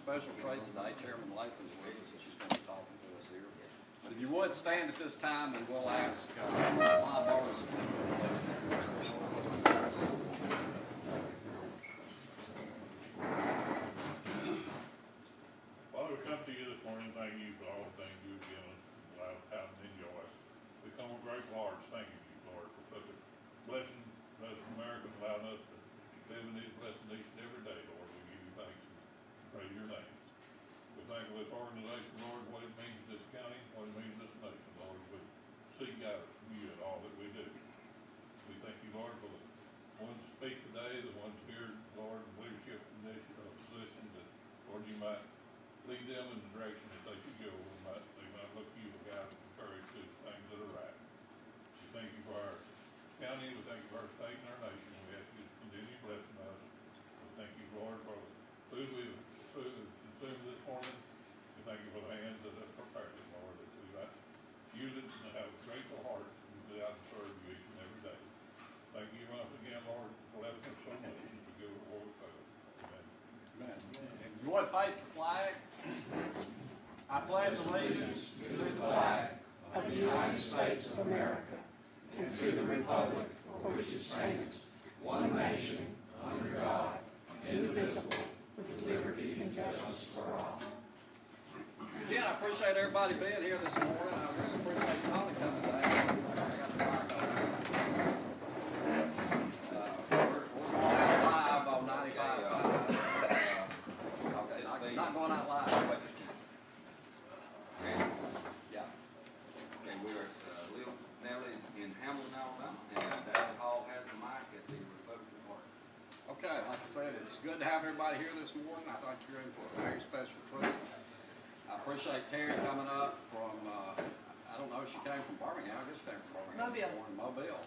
special treat today. Chairman Lathan's with us, and she's going to be talking to us here. But if you would stand at this time, and we'll ask Bob Barnes. Father, we come to you this morning, thank you for all the things you've given us, allowed us to enjoy. We come with great hearts, thanking you, Lord, for such a blessing, Americans allowing us to live in these blessings each and every day, Lord. We give you thanks and praise your name. We thank you for this organization, Lord, what it means to this county, what it means to this nation, Lord. We seek out you in all that we do. We thank you, Lord, for the ones that speak today, the ones here, Lord, in leadership position, that, Lord, you might lead them in the direction that they should go. They might look to you for guidance and courage to do things that are right. We thank you for our county. We thank you for our state and our nation. We ask you to continue blessing us. We thank you, Lord, for the food we've consumed this morning. We thank you for the hands that have prepared it, Lord, that we might use it and have grateful hearts and go out and serve you each and every day. Thank you once again, Lord, for blessing us so much as we go to war with us. Amen. Amen. You want to face the flag? I pledge allegiance to the flag of the United States of America and to the republic for which it stands, one nation, under God, indivisible, with liberty and justice for all. Again, I appreciate everybody being here this morning. I really appreciate Tony coming today. I got the mic on. We're going out live on 95.5. Okay, not going out live. Yeah. Okay, we're at Little Nellie's in Hamilton, Alabama, and Dale Hall has the mic at the Republican Party. Okay, like I said, it's good to have everybody here this morning. I think you're in for a very special treat. I appreciate Terry coming up from, I don't know if she came from Birmingham. I guess she came from Birmingham. Mobile.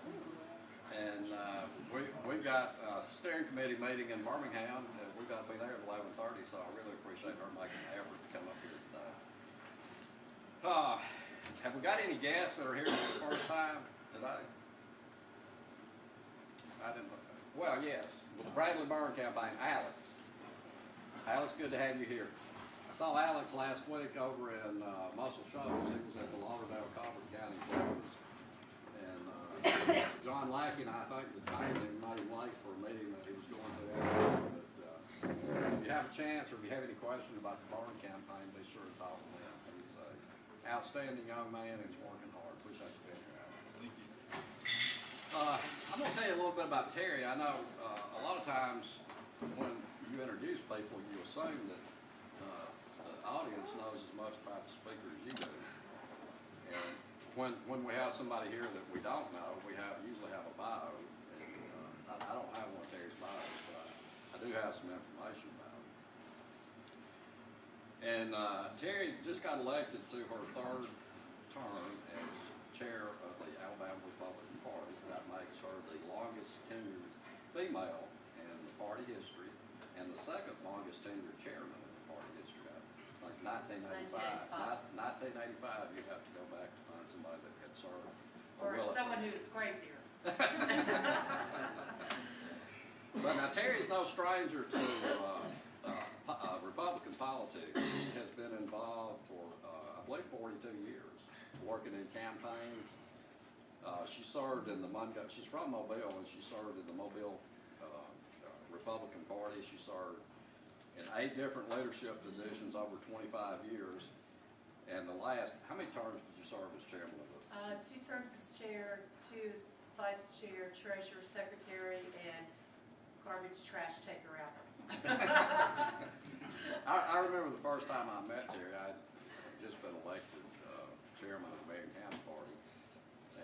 And we've got a steering committee meeting in Birmingham, and we've got to be there at 11:30, so I really appreciate her making the effort to come up here today. Have we got any guests that are here for the first time today? I didn't look. Well, yes, with the Bradley Burn campaign, Alex. Alex, good to have you here. I saw Alex last week over in Muscle Shoals. He was at the Lauderdale Coburn County Boards. And John Lackey and I think detained him, made him late for a meeting that he was going to. But if you have a chance or if you have any questions about the Burn campaign, be sure to talk to him. He's an outstanding young man and he's working hard. Appreciate you being here, Alex. Thank you. I'm going to tell you a little bit about Terry. I know a lot of times when you introduce people, you assume that the audience knows as much about the speaker as you do. And when we have somebody here that we don't know, we usually have a bio. And I don't have one of Terry's bios, but I do have some information about him. And Terry just got elected to her third term as chair of the Alabama Republican Party. That makes her the longest tenured female in the party history and the second longest tenured chairman in the party history. Like 1985. 1985, you'd have to go back to find somebody that had served. Or someone who was crazier. But now Terry's no stranger to Republican politics. He has been involved for, I believe, 42 years, working in campaigns. She served in the she's from Mobile, and she served in the Mobile Republican Party. She served in 8 different leadership positions over 25 years. And the last, how many terms did you serve as chairman of the? 2 terms as chair, 2 as vice chair, treasurer, secretary, and garbage trash taker out. I remember the first time I met Terry. I had just been elected chairman of the Marion County Party.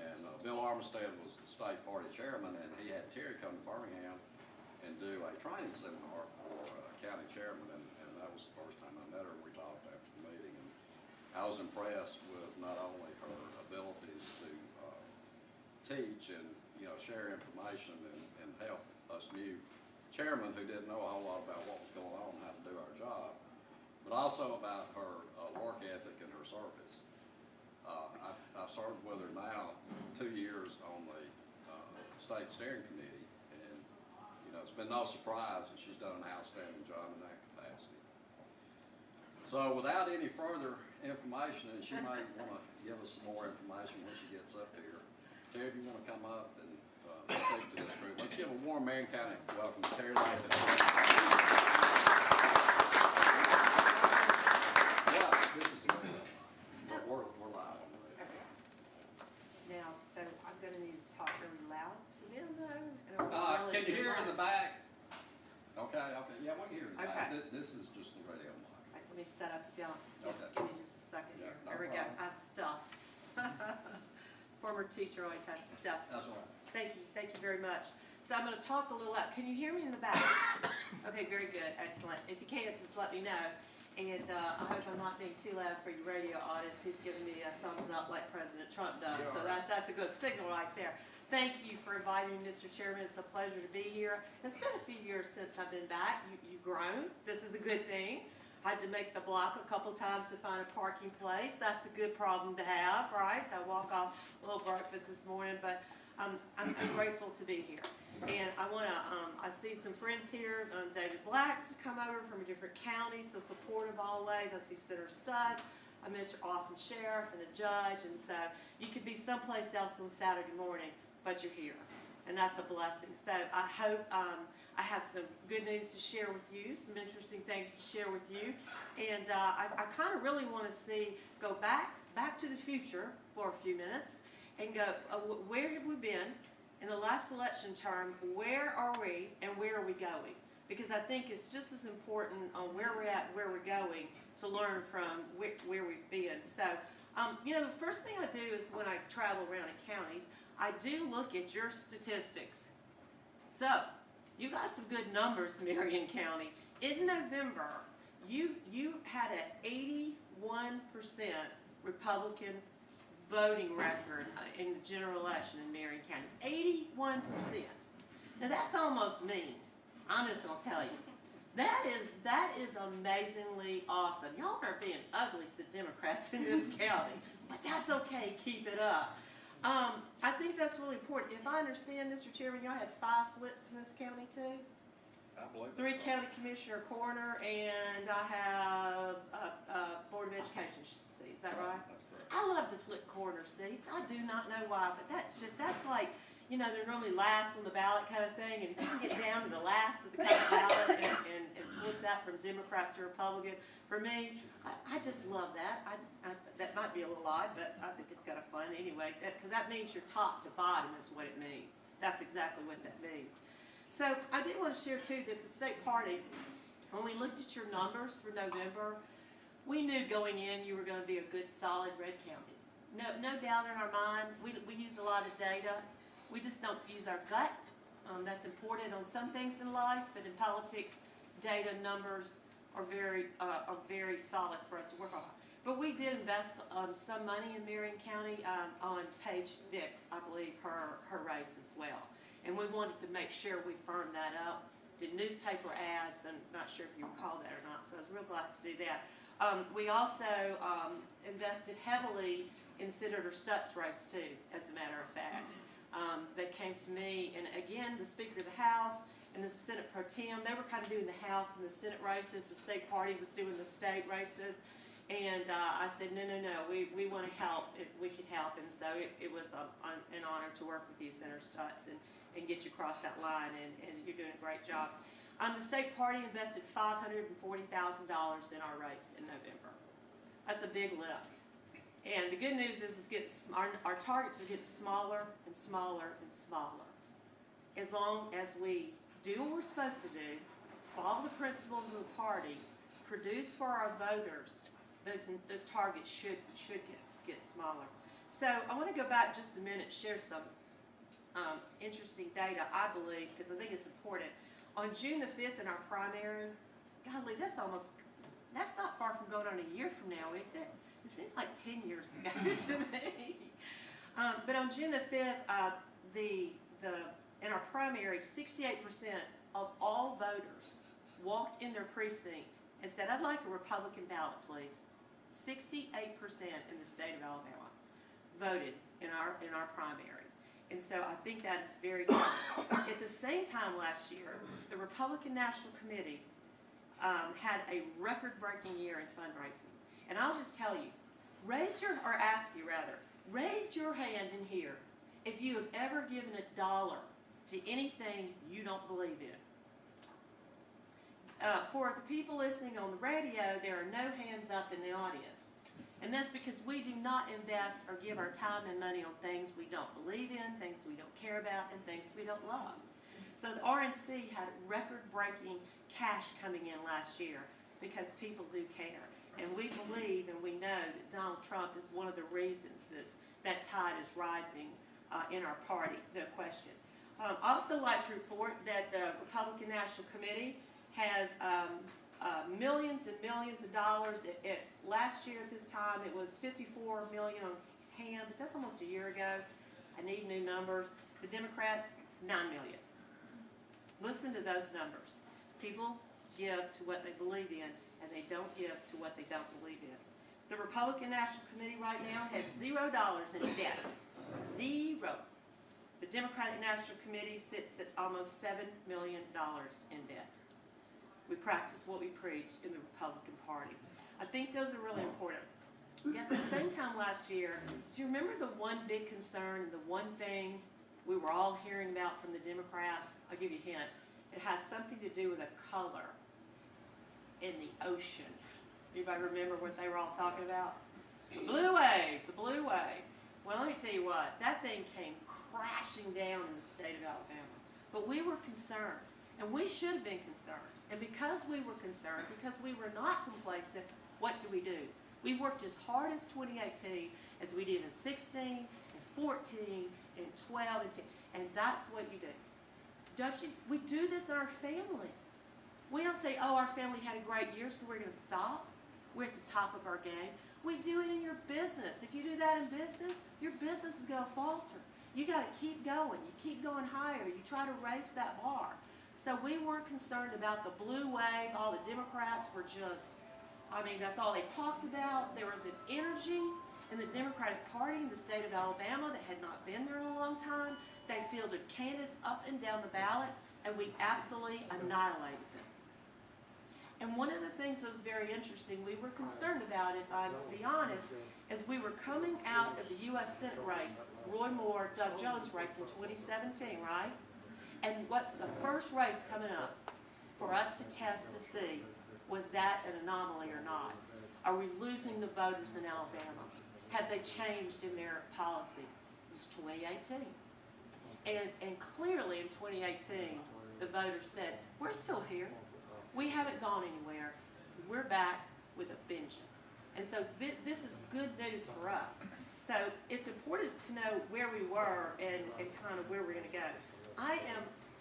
And Bill Armistead was the state party chairman, and he had Terry come to Birmingham and do a training seminar for county chairman, and that was the first time I met her. We talked after the meeting, and I was impressed with not only her abilities to teach and share information and help us new chairmen who didn't know a whole lot about what was going on and how to do our job, but also about her work ethic and her service. I've served with her now 2 years on the state steering committee, and it's been no surprise that she's done an outstanding job in that capacity. So without any further information, and she might want to give us some more information when she gets up here. Terry, if you want to come up and speak to this group, let's give a warm Marion County welcome to Terry Lathan. Yeah, this is the radio. We're live on the radio. Now, so I'm gonna need to talk really loud to them though. Can you hear in the back? Okay, yeah, we can hear in the back. Okay. This is just the radio mic. Right, let me set up, if y'all, Okay. give me just a second here. Yeah, no There we go, problem. I have stuff. Former teacher always has stuff. That's right. Thank you very much. So I'm gonna talk a little loud. Can you hear me in the back? Okay, very good, excellent. If you can't, just let me know. And I hope I'm not being too loud for your radio audience. He's giving me a thumbs up like President Trump does. So that's a good signal right there. Thank you for inviting me, Mr. Chairman. It's a pleasure to be here. It's been a few years since I've been back. You've grown. This is a good thing. I had to make the block a couple times to find a parking place. That's a good problem to have, right? So I walk off a little breakfast this morning, but I'm grateful to be here. And I want to, I see some friends here. David Black's come over from a different county, so supportive always. I see Senator Stutts. I mentioned Austin Sheriff and the judge, and so you could be someplace else on Saturday morning, but you're here, and that's a blessing. So I hope I have some good news to share with you, some interesting things to share with you, and I kind of really want to go back to the future for a few minutes and go, where have we been in the last election term? Where are we, and where are we going? Because I think it's just as important on where we're at, where we're going, to learn from where we've been. So, you know, the first thing I do is when I travel around in counties, I do look at your statistics. So, you got some good numbers, Marion County. In November, you had an 81% Republican voting record in the general election in Marion County. 81%. Now that's almost mean. I'm just gonna tell you. That is amazingly awesome. Y'all are being ugly to the Democrats in this county, but that's okay. Keep it up. I think that's really important. If I understand, Mr. Chairman, y'all had 5 flips in this county too? I believe 3 county commissioner, coroner, and I have a Board of Education seat. Is that right? That's correct. I love to flip coroner seats. I do not know why, but that's like, you know, they're normally last on the ballot kind of thing, and if you can get down to the last of the kind of ballot and flip that from Democrat to Republican, for me, I just love that. That might be a little odd, but I think it's kind of fun anyway, because that means you're top to bottom is what it means. That's exactly what that means. So I did want to share too that the state party, when we looked at your numbers for November, we knew going in you were going to be a good solid red county. No doubt in our mind. We use a lot of data. We just don't use our gut. That's important on some things in life, but in politics, data numbers are very solid for us to work on. But we did invest some money in Marion County on Paige Vicks, I believe, her race as well. And we wanted to make sure we firmed that up. Did newspaper ads, and not sure if you recall that or not, so I was real glad to do that. We also invested heavily in Senator Stutts' race too, as a matter of fact. They came to me, and again, the Speaker of the House and the Senate Pro Tem, they were kind of doing the House and the Senate races. The state party was doing the state races. And I said, no, we want to help if we could help. And so it was an honor to work with you, Senator Stutts, and get you across that line, and you're doing a great job. The state party invested $540,000 in our race in November. That's a big lift. And the good news is our targets are getting smaller and smaller and smaller. As long as we do what we're supposed to do, follow the principles of the party, produce for our voters, those targets should get smaller. So I want to go back just a minute, share some interesting data, I believe, because I think it's important. On June the 5th in our primary, golly, that's not far from going on a year from now, is it? It seems like 10 years ago to me. But on June the 5th, in our primary, 68% of all voters walked in their precinct and said, "I'd like a Republican ballot, please." 68% in the state of Alabama voted in our primary. And so I think that is very good. At the same time last year, the Republican National Committee had a record-breaking year in fundraising. And I'll just tell you, raise your hand in here if you have ever given $1 to anything you don't believe in. For the people listening on the radio, there are no hands up in the audience. And that's because we do not invest or give our time and money on things we don't believe in, things we don't care about, and things we don't love. So the RNC had record-breaking cash coming in last year because people do care. And we believe and we know that Donald Trump is one of the reasons that tide is rising in our party, no question. Also like to report that the Republican National Committee has millions and millions of dollars. Last year at this time it was $54 million on hand, but that's almost a year ago. I need new numbers. The Democrats, $9 million. Listen to those numbers. People give to what they believe in, and they don't give to what they don't believe in. The Republican National Committee right now has $0 in debt. Zero. The Democratic National Committee sits at almost $7 million in debt. We practice what we preach in the Republican Party. I think those are really important. At the same time last year, do you remember the one big concern, the one thing we were all hearing about from the Democrats? I'll give you a hint. It has something to do with a color in the ocean. Anybody remember what they were all talking about? The blue wave, the blue wave. Well, let me tell you what, that thing came crashing down in the state of Alabama. But we were concerned, and we should have been concerned. And because we were concerned, because we were not complacent, what do? We worked as hard as 2018 as we did in 16, and 14, and 12, and 10. And that's what you do. Don't you? We do this in our families. We don't say, oh, our family had a great year, so we're going to stop. We're at the top of our game. We do it in your business. If you do that in business, your business is going to falter. You got to keep going. You keep going higher. You try to raise that bar. So we weren't concerned about the blue wave. All the Democrats were just, that's all they talked about. There was an energy in the Democratic Party in the state of Alabama that had not been there in a long time. They fielded candidates up and down the ballot, and we absolutely annihilated them. And one of the things that was very interesting, we were concerned about, if I'm to be honest, as we were coming out of the U.S. Senate race, Roy Moore, Doug Jones race in 2017, right? And what's the first race coming up for us to test to see, was that an anomaly or not? Are we losing the voters in Alabama? Have they changed in their policy? It was 2018. And clearly in 2018, the voters said, we're still here. We haven't gone anywhere. We're back with a vengeance. And so this is good news for us. So it's important to know where we were and kind of where we're going to go.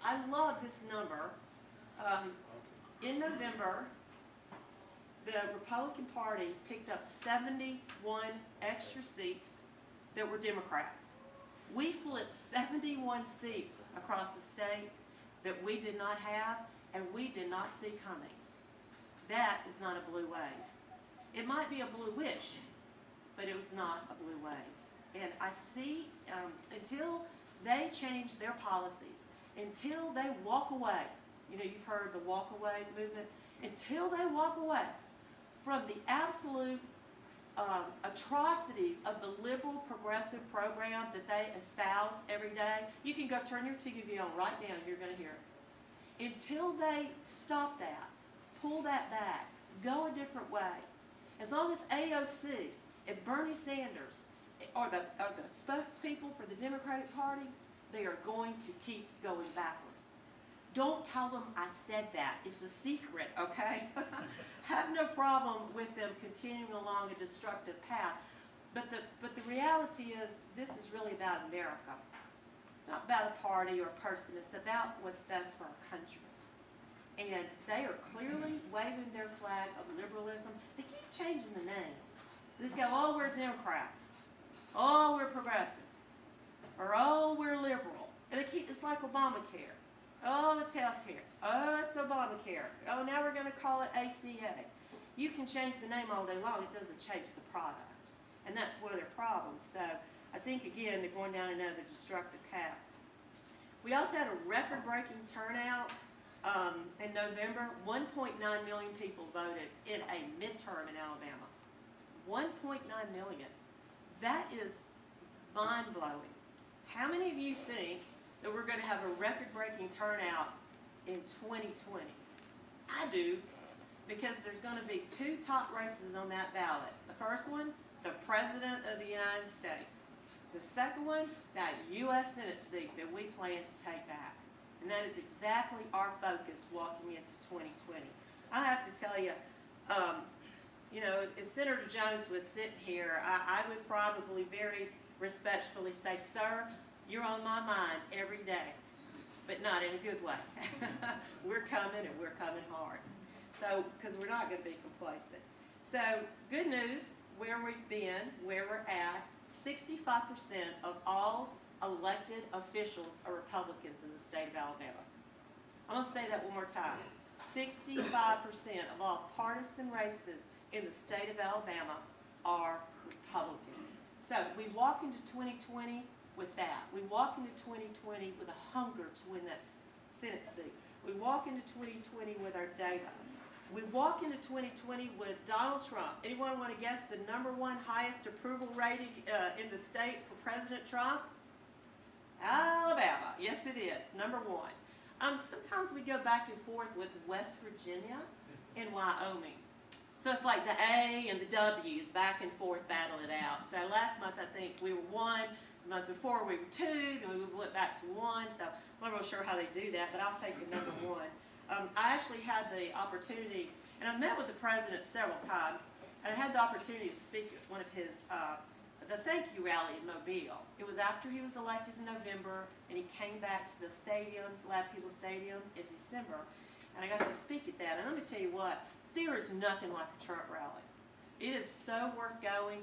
I love this number. In November, the Republican Party picked up 71 extra seats that were Democrats. We flipped 71 seats across the state that we did not have and we did not see coming. That is not a blue wave. It might be a blue wish, but it was not a blue wave. And I see, until they change their policies, until they walk away, you've heard the walk away movement, until they walk away from the absolute atrocities of the liberal progressive program that they espouse every day. You can go turn your TV on right now and you're going to hear it. Until they stop that, pull that back, go a different way. As long as AOC and Bernie Sanders are the spokespeople for the Democratic Party, they are going to keep going backwards. Don't tell them I said that. It's a secret, okay? Have no problem with them continuing along a destructive path. But the reality is, this is really about America. It's not about a party or a person. It's about what's best for our country. And they are clearly waving their flag of liberalism. They keep changing the name. They just go, oh, we're Democrat. Oh, we're progressive. Or, oh, we're liberal. And it's like Obamacare. Oh, it's health care. Oh, it's Obamacare. Oh, now we're going to call it ACA. You can change the name all day long. It doesn't change the product. And that's one of their problems. So I think, again, they're going down another destructive path. We also had a record-breaking turnout in November, 1.9 million people voted in a midterm in Alabama. 1.9 million. That is mind-blowing. How many of you think that we're going to have a record-breaking turnout in 2020? I do, because there's going to be two top races on that ballot. The first one, the President of the United States. The second one, that U.S. Senate seat that we plan to take back. And that is exactly our focus walking into 2020. I have to tell you, you know, if Senator Jones was sitting here, I would probably very respectfully say, sir, you're on my mind every day, but not in a good way. We're coming, and we're coming hard. So, because we're not going to be complacent. So, good news, where we've been, where we're at, 65% of all elected officials are Republicans in the state of Alabama. I'm going to say that one more time. 65% of all partisan races in the state of Alabama are Republican. So we walk into 2020 with that. We walk into 2020 with a hunger to win that Senate seat. We walk into 2020 with our data. We walk into 2020 with Donald Trump. Anyone want to guess the #1 highest approval rating in the state for President Trump? Alabama. Yes, it is. #1. Sometimes we go back and forth with West Virginia and Wyoming. So it's like the A and the W's back and forth battle it out. So last month I think we were 1. The month before we were 2. Then we went back to 1. So I'm not real sure how they do that, but I'll take the #1. I actually had the opportunity, and I've met with the president several times, and I had the opportunity to speak at one of his, the thank you rally in Mobile. It was after he was elected in November, and he came back to the stadium, Glad People Stadium, in December, and I got to speak at that. And let me tell you what, there is nothing like a Trump rally. It is so worth going.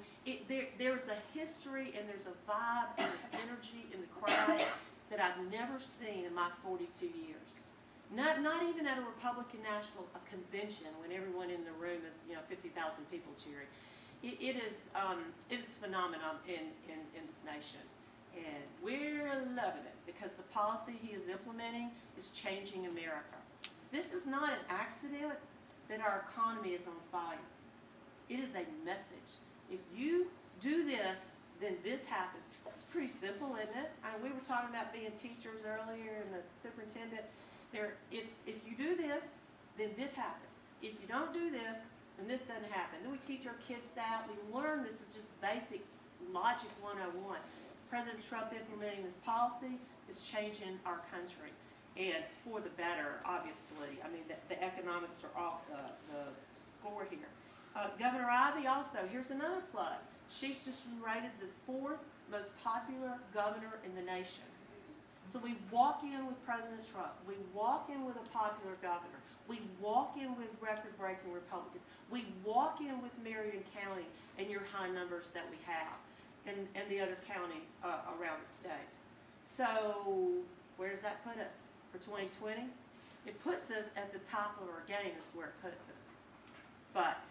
There's a history, and there's a vibe, and an energy in the crowd that I've never seen in my 42 years. Not even at a Republican National convention when everyone in the room is 50,000 people cheering. It is phenomenal in this nation, and we're loving it because the policy he is implementing is changing America. This is not an accident that our economy is on fire. It is a message. If you do this, then this happens. That's pretty simple, isn't it? We were talking about being teachers earlier, and the superintendent. If you do this, then this happens. If you don't do this, then this doesn't happen. Then we teach our kids that. We learn this is just basic logic 101. President Trump implementing this policy is changing our country, and for the better, obviously. I mean, the economics are off the score here. Governor Ivey also, here's another plus. She's just been rated the 4th most popular governor in the nation. So we walk in with President Trump. We walk in with a popular governor. We walk in with record-breaking Republicans. We walk in with Marion County and your high numbers that we have, and the other counties around the state. So where does that put us for 2020? It puts us at the top of our game is where it puts us. But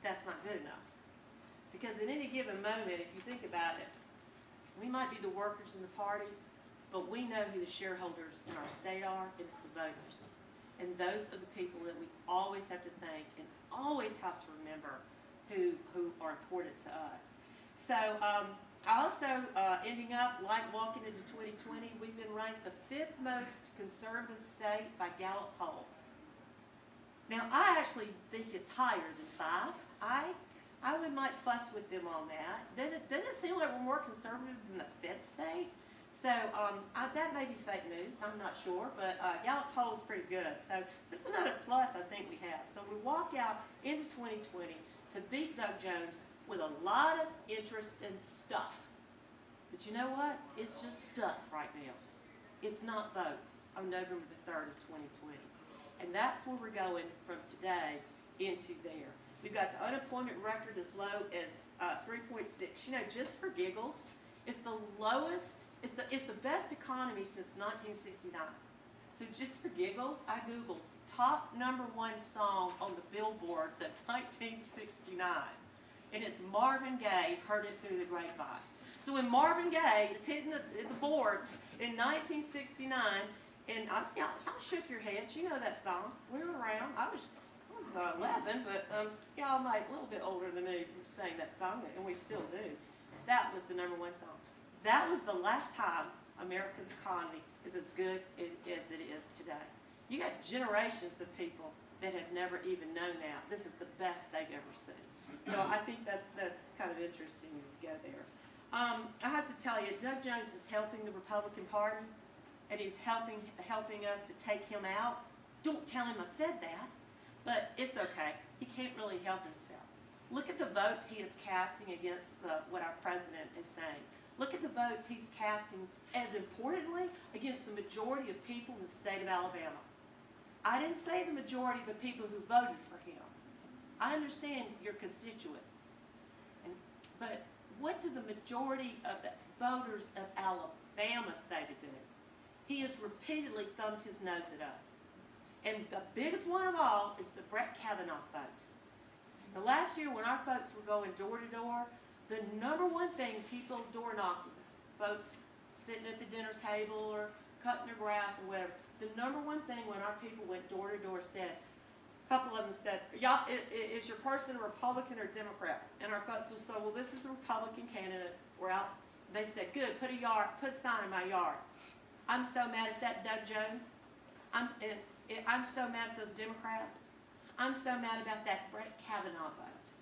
that's not good enough. Because at any given moment, if you think about it, we might be the workers in the party, but we know who the shareholders in our state are, and it's the voters. And those are the people that we always have to thank and always have to remember who are important to us. So also ending up, like walking into 2020, we've been ranked the 5th most conservative state by Gallup poll. Now, I actually think it's higher than 5. I might fuss with them on that. Doesn't it seem like we're more conservative than the 5th state? So that may be fake news, I'm not sure, but Gallup poll is pretty good. So that's another plus I think we have. So we walk out into 2020 to beat Doug Jones with a lot of interest and stuff. But you know what? It's just stuff right now. It's not votes on November the 3rd of 2020. And that's where we're going from today into there. We've got the unemployment record as low as 3.6. Just for giggles, it's the lowest. It's the best economy since 1969. So just for giggles, I Googled top #1 song on the billboards of 1969. And it's Marvin Gaye, Heard It Through the Grapevine. So when Marvin Gaye is hitting the boards in 1969, And y'all shook your heads. You know that song. We were around. I was 11, but y'all might a little bit older than me sang that song, and we still do. That was the #1 song. That was the last time America's economy is as good as it is today. You got generations of people that have never even known that. This is the best they've ever seen. So I think that's kind of interesting to go there. I have to tell you, Doug Jones is helping the Republican Party, and he's helping us to take him out. Don't tell him I said that. But it's okay. He can't really help himself. Look at the votes he is casting against what our president is saying. Look at the votes he's casting, as importantly, against the majority of people in the state of Alabama. I didn't say the majority of the people who voted for him. I understand your constituents. But what do the majority of the voters of Alabama say to do? He has repeatedly thumbed his nose at us. And the biggest one of all is the Brett Kavanaugh vote. Now, last year when our folks were going door to door, the #1 thing people door knocking, folks sitting at the dinner table or cutting their grass or whatever, the #1 thing when our people went door to door said, a couple of them said, y'all, is your person a Republican or Democrat? And our folks would say, well, this is a Republican candidate. We're out. They said, good, put a sign in my yard. I'm so mad at that Doug Jones. I'm so mad at those Democrats. I'm so mad about that Brett Kavanaugh vote.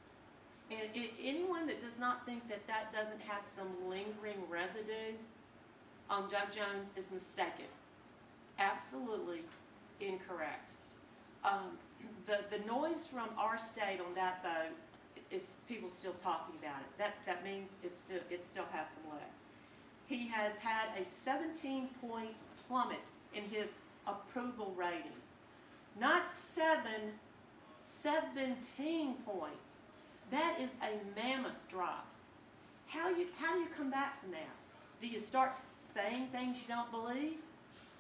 And anyone that does not think that that doesn't have some lingering residue on Doug Jones is mistaken. Absolutely incorrect. The noise from our state on that vote is people still talking about it. That means it still has some legs. He has had a 17-point plummet in his approval rating. Not 17 points. That is a mammoth drop. How do you come back from that? Do you start saying things you don't believe?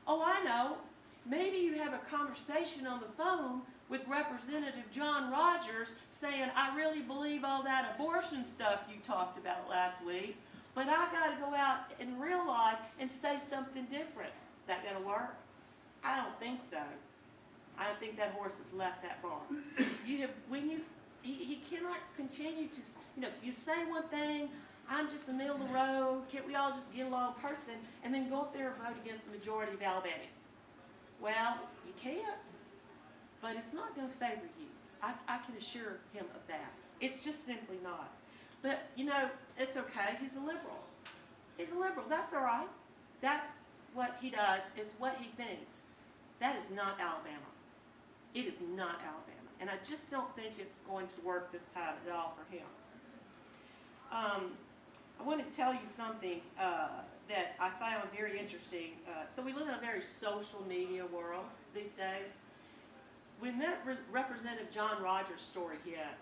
Oh, I know. Maybe you have a conversation on the phone with Representative John Rogers saying, I really believe all that abortion stuff you talked about last week, but I got to go out in real life and say something different. Is that going to work? I don't think so. I don't think that horse has left that barn. He cannot continue to, you say one thing, I'm just the middle of the road, can't we all just get along person, and then go up there and vote against the majority of Alabamians? Well, you can't, but it's not going to favor you. I can assure him of that. It's just simply not. But, it's okay. He's a liberal. He's a liberal. That's all right. That's what he does. It's what he thinks. That is not Alabama. It is not Alabama. And I just don't think it's going to work this time at all for him. I want to tell you something that I found very interesting. So we live in a very social media world these days. When that Representative John Rogers story hit,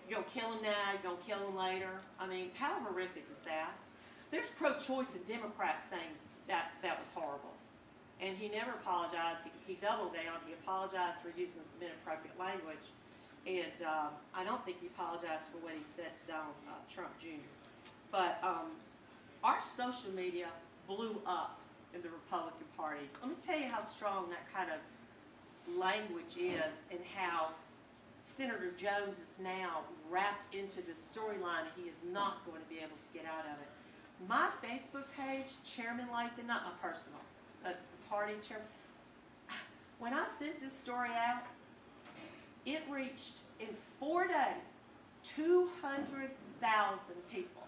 you're going to kill him now, you're going to kill him later. I mean, how horrific is that? There's pro-choice and Democrats saying that was horrible. And he never apologized. He doubled down. He apologized for using some inappropriate language. And I don't think he apologized for what he said to Donald Trump Jr. But our social media blew up in the Republican Party. Let me tell you how strong that kind of language is and how Senator Jones is now wrapped into this storyline and he is not going to be able to get out of it. My Facebook page, Chairman Lathan, not my personal, the party chairman, when I sent this story out, it reached in 4 days 200,000 people.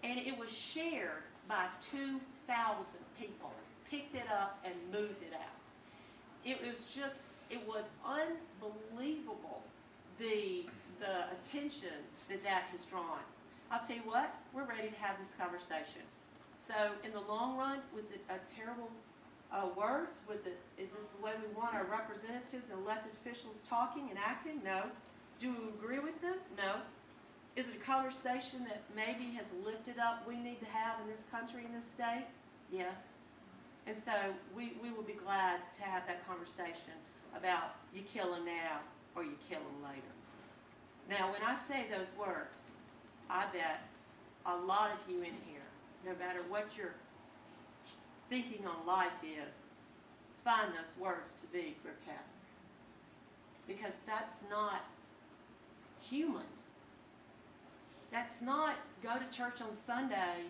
And it was shared by 2,000 people, picked it up and moved it out. It was unbelievable, the attention that has drawn. I'll tell you what, we're ready to have this conversation. So in the long run, was it a terrible words? Is this the way we want our representatives and elected officials talking and acting? No. Do we agree with them? No. Is it a conversation that maybe has lifted up we need to have in this country, in this state? Yes. And so we will be glad to have that conversation about you kill him now or you kill him later. Now, when I say those words, I bet a lot of you in here, no matter what your thinking on life is, find those words to be grotesque. Because that's not human. That's not go to church on Sunday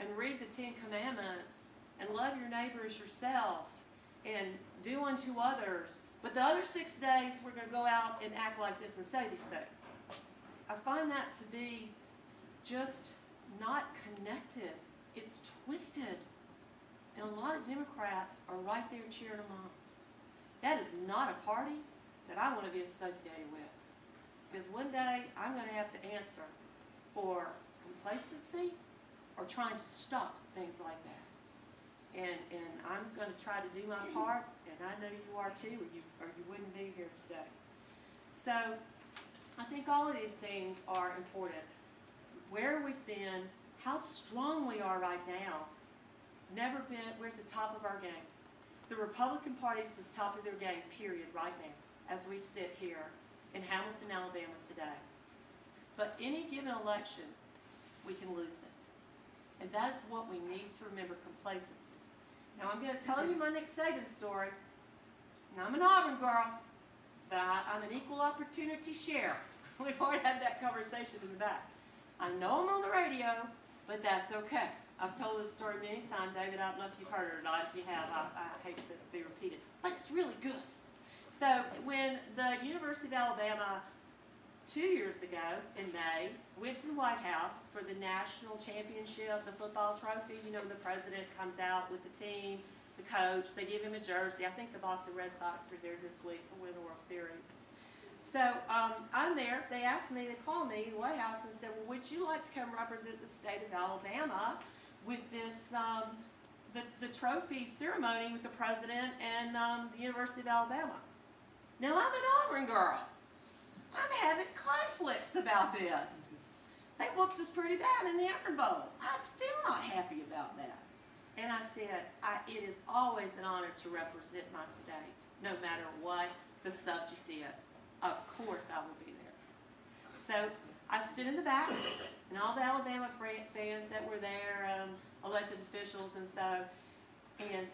and read the Ten Commandments and love your neighbor as yourself and do unto others. But the other 6 days we're going to go out and act like this and say these things. I find that to be just not connected. It's twisted. And a lot of Democrats are right there cheering them on. That is not a party that I want to be associated with. Because one day I'm going to have to answer for complacency or trying to stop things like that. And I'm going to try to do my part, and I know you are too, or you wouldn't be here today. So I think all of these things are important. Where we've been, how strong we are right now. Never been, we're at the top of our game. The Republican Party is at the top of their game, period, right now, as we sit here in Hamilton, Alabama today. But any given election, we can lose it. And that is what we need to remember, complacency. Now I'm going to tell you my Nick Saban story. And I'm an Auburn girl, but I'm an equal opportunity share. We've already had that conversation in the back. I know I'm on the radio, but that's okay. I've told this story many times, David. I don't know if you've heard it or not. If you have, I hate to be repeated, but it's really good. So when the University of Alabama 2 years ago in May went to the White House for the national championship, the football trophy, you know, the president comes out with the team, the coach, they give him a jersey. I think the Boston Red Sox were there this week to win the World Series. So I'm there. They asked me, they called me in the White House and said, well, would you like to come represent the state of Alabama with this, the trophy ceremony with the president and the University of Alabama? Now, I'm an Auburn girl. I'm having conflicts about this. They whooped us pretty bad in the Iron Bowl. I'm still not happy about that. And I said, it is always an honor to represent my state, no matter what the subject is. Of course I will be there. So I stood in the back, and all the Alabama fans that were there, elected officials and so, and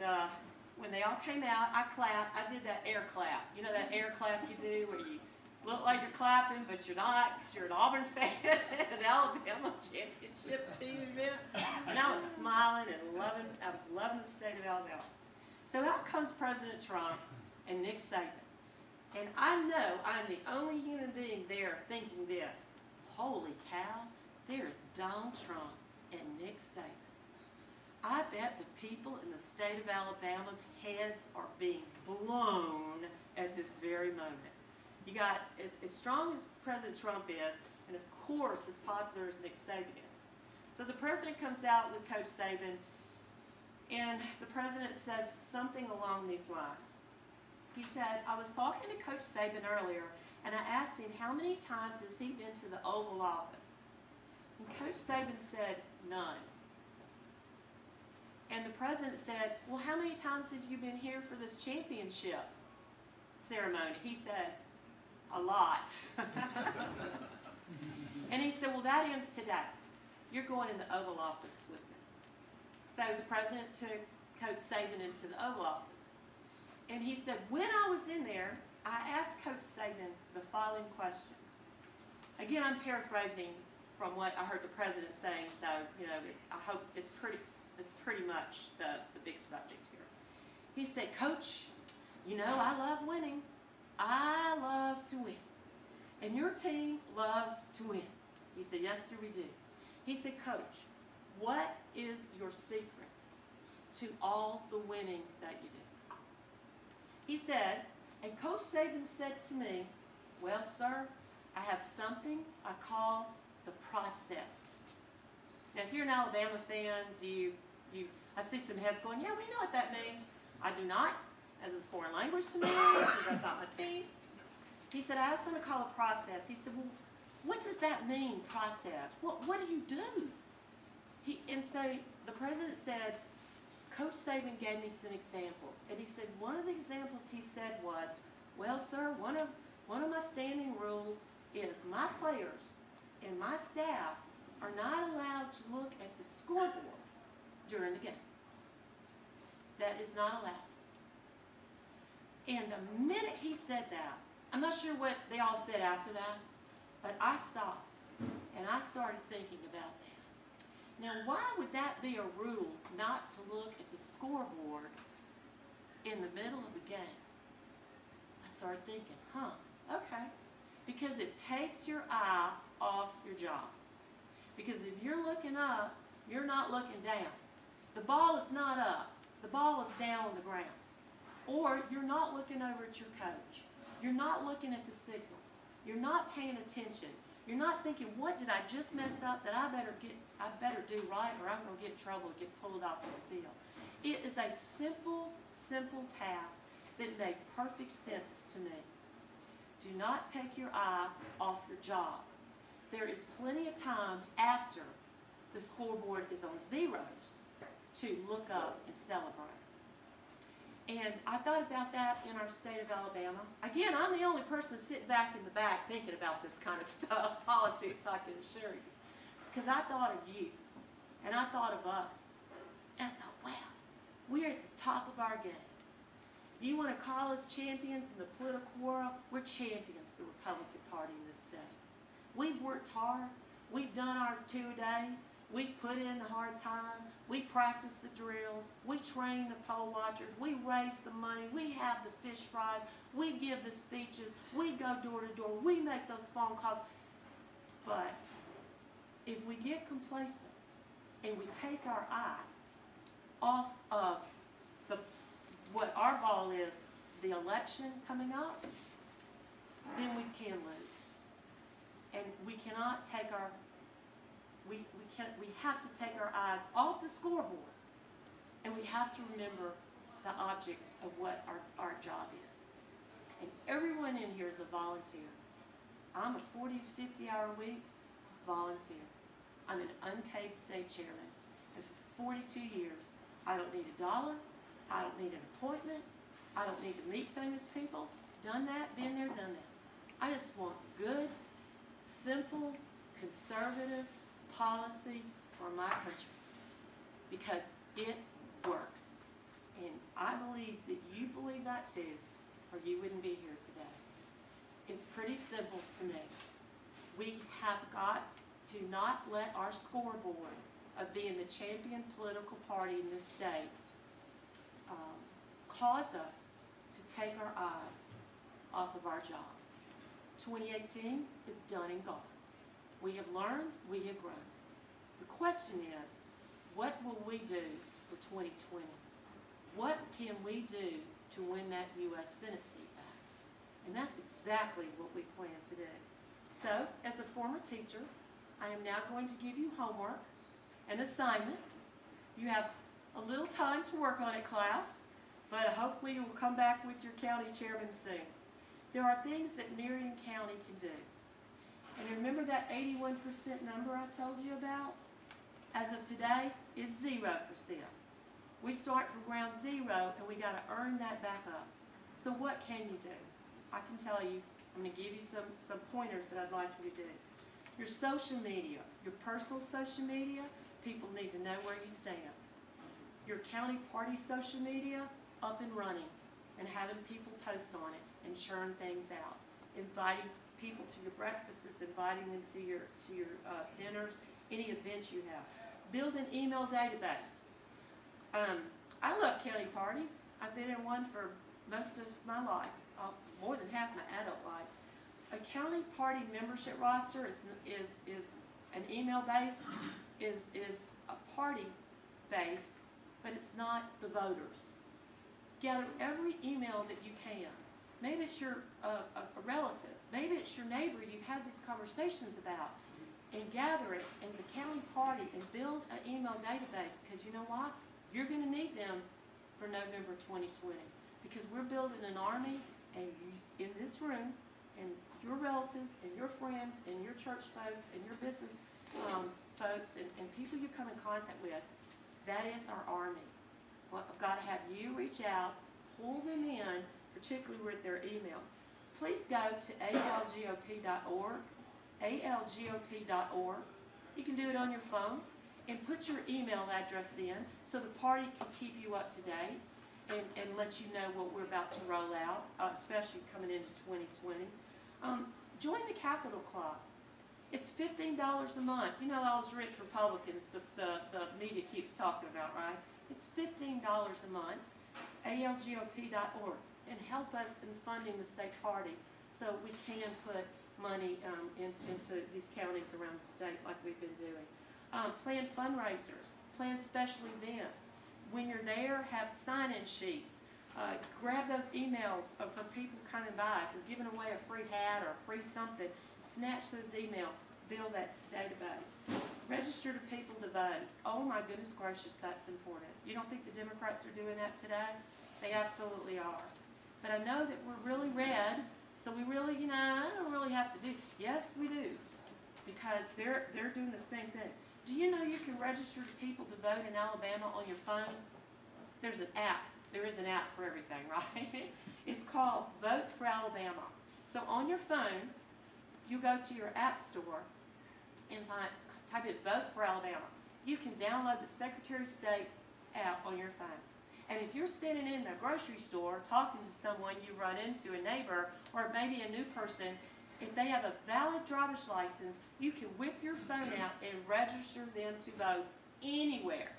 when they all came out, I clapped. I did that air clap. You know that air clap you do where you look like you're clapping, but you're not because you're an Auburn fan at an Alabama championship team event. And I was smiling and loving the state of Alabama. So out comes President Trump and Nick Saban. And I know I'm the only human being there thinking this. Holy cow, there's Donald Trump and Nick Saban. I bet the people in the state of Alabama's heads are being blown at this very moment. You got, as strong as President Trump is, and of course as popular as Nick Saban is. So the president comes out with Coach Saban, and the president says something along these lines. He said, I was talking to Coach Saban earlier, and I asked him how many times has he been to the Oval Office. And Coach Saban said, none. And the president said, well, how many times have you been here for this championship ceremony? He said, a lot. And he said, well, that ends today. You're going in the Oval Office with me. So the president took Coach Saban into the Oval Office. And he said, when I was in there, I asked Coach Saban the following question. Again, I'm paraphrasing from what I heard the president saying, so, you know, I hope it's pretty much the big subject here. He said, Coach, you know, I love winning. I love to win. And your team loves to win. He said, yes, sir, we do. He said, Coach, what is your secret to all the winning that you do? He said, and Coach Saban said to me, well, sir, I have something I call the process. Now, if you're an Alabama fan, I see some heads going, yeah, we know what that means. I do not, as a foreign language to me, because that's not my team. He said, I have something to call a process. He said, well, what does that mean, process? What do you do? And so the president said, Coach Saban gave me some examples. And he said, one of the examples he said was, well, sir, one of my standing rules is my players and my staff are not allowed to look at the scoreboard during the game. That is not allowed. And the minute he said that, I'm not sure what they all said after that, but I stopped and I started thinking about that. Now, why would that be a rule not to look at the scoreboard in the middle of the game? I started thinking, okay. Because it takes your eye off your job. Because if you're looking up, you're not looking down. The ball is not up. The ball is down on the ground. Or you're not looking over at your coach. You're not looking at the signals. You're not paying attention. You're not thinking, what did I just mess up that I better do right, or I'm going to get in trouble and get pulled off this field. It is a simple, simple task that made perfect sense to me. Do not take your eye off your job. There is plenty of time after the scoreboard is on zeros to look up and celebrate. And I thought about that in our state of Alabama. Again, I'm the only person sitting back in the back thinking about this kind of stuff, politics, I can assure you. Because I thought of you, and I thought of us. And I thought, wow, we're at the top of our game. If you want to call us champions in the political world, we're champions, the Republican Party in this state. We've worked hard. We've done our 2 days. We've put in the hard time. We practice the drills. We train the poll watchers. We raise the money. We have the fish fries. We give the speeches. We go door to door. We make those phone calls. But if we get complacent and we take our eye off of what our ball is, the election coming up, then we can lose. And we cannot take our we have to take our eyes off the scoreboard, and we have to remember the object of what our job is. And everyone in here is a volunteer. I'm a 40 to 50 hour a week volunteer. I'm an unpaid state chairman. And for 42 years, I don't need $1. I don't need an appointment. I don't need to meet famous people. Done that, been there, done that. I just want good, simple, conservative policy for my country, because it works. And I believe that you believe that too, or you wouldn't be here today. It's pretty simple to me. We have got to not let our scoreboard of being the champion political party in this state cause us to take our eyes off of our job. 2018 is done and gone. We have learned, we have grown. The question is, what will we do for 2020? What can we do to win that U.S. Senate seat back? And that's exactly what we plan to do. So, as a former teacher, I am now going to give you homework, an assignment. You have a little time to work on it, class, but hopefully you will come back with your county chairman soon. There are things that Marion County can do. And remember that 81% number I told you about? As of today, it's 0%. We start from ground zero, and we got to earn that back up. So what can you do? I can tell you, I'm going to give you some pointers that I'd like you to do. Your social media, your personal social media, people need to know where you stand. Your county party social media, up and running, and having people post on it and churn things out. Inviting people to your breakfasts, inviting them to your dinners, any events you have. Build an email database. I love county parties. I've been in one for most of my life, more than half my adult life. A county party membership roster is an email base, is a party base, but it's not the voters. Gather every email that you can. Maybe it's your a relative. Maybe it's your neighbor you've had these conversations about. And gather it as a county party and build an email database, because you know what? You're going to need them for November 2020. Because we're building an army, and you, in this room, and your relatives, and your friends, and your church folks, and your business folks, and people you come in contact with, that is our army. Well, I've got to have you reach out, pull them in, particularly with their emails. Please go to algop.org, algop.org. You can do it on your phone, and put your email address in so the party can keep you up to date. and let you know what we're about to roll out, especially coming into 2020. Join the Capital Club. It's $15 a month. You know all those rich Republicans the media keeps talking about, right? It's $15 a month, algop.org, and help us in funding the state party so we can put money into these counties around the state like we've been doing. Plan fundraisers, plan special events. When you're there, have sign-in sheets. Grab those emails for people coming by. If you're giving away a free hat or a free something, snatch those emails, build that database. Register to people to vote. Oh my goodness gracious, that's important. You don't think the Democrats are doing that today? They absolutely are. But I know that we're really red, so we really, I don't really have to do. Yes, we do, because they're doing the same thing. Do you know you can register to people to vote in Alabama on your phone? There's an app. There is an app for everything, right? It's called Vote for Alabama. So on your phone, you go to your app store and type in Vote for Alabama. You can download the Secretary of State's app on your phone. And if you're standing in a grocery store talking to someone you run into, a neighbor, or maybe a new person, if they have a valid driver's license, you can whip your phone out and register them to vote anywhere.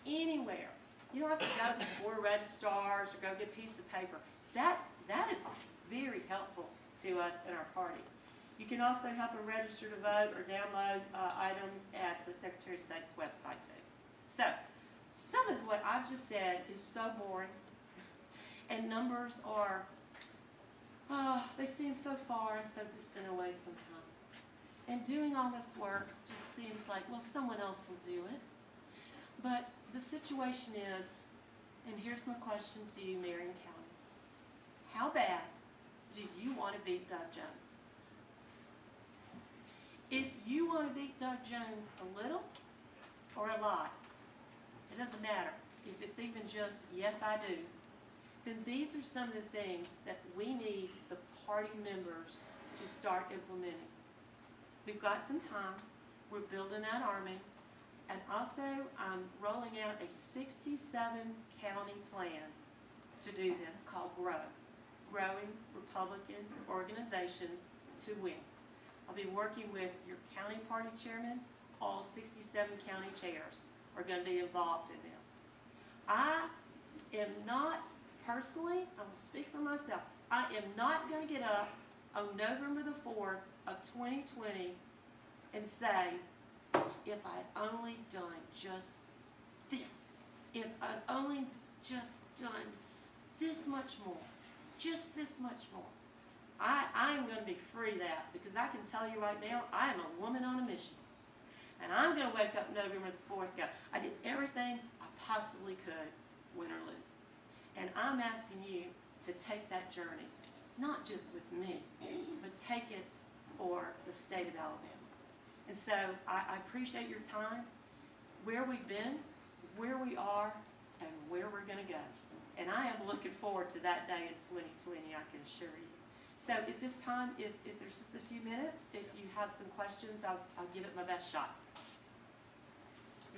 Anywhere. You don't have to go to the board of registrars or go get a piece of paper. That is very helpful to us in our party. You can also help them register to vote or download items at the Secretary of State's website too. So, some of what I've just said is so boring, and numbers are, they seem so far and so distant away sometimes. And doing all this work just seems like, well, someone else will do it. But the situation is, and here's my question to you, Marion County. How bad do you want to beat Doug Jones? If you want to beat Doug Jones a little or a lot, it doesn't matter. If it's even just, yes, I do, then these are some of the things that we need the party members to start implementing. We've got some time. We're building that army. And also, I'm rolling out a 67-county plan to do this called GROW, Growing Republican Organizations to Win. I'll be working with your county party chairman. All 67 county chairs are going to be involved in this. I am not, personally, I will speak for myself, I am not going to get up on November the 4th of 2020 and say, if I'd only done just this, if I'd only just done this much more, just this much more. I am going to be free of that, because I can tell you right now, I am a woman on a mission. And I'm going to wake up November the 4th and go, I did everything I possibly could, win or lose. And I'm asking you to take that journey, not just with me, but take it for the state of Alabama. And so I appreciate your time, where we've been, where we are, and where we're going to go. And I am looking forward to that day in 2020, I can assure you. So at this time, if there's just a few minutes, if you have some questions, I'll give it my best shot.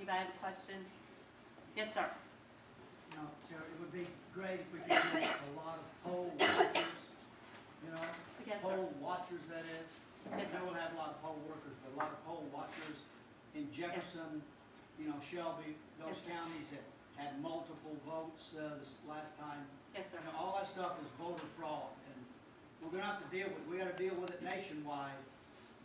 Anybody have a question? Yes, sir. No, Sarah, it would be great if we could get a lot of poll watchers, Yes, sir. poll watchers, that is. Yes, sir. I will have a lot of poll workers, but a lot of poll watchers in Jefferson, Shelby, those Yes, sir. counties that had multiple votes this last time. Yes, sir. All that stuff is voter fraud, and we're gonna have to we gotta deal with it nationwide,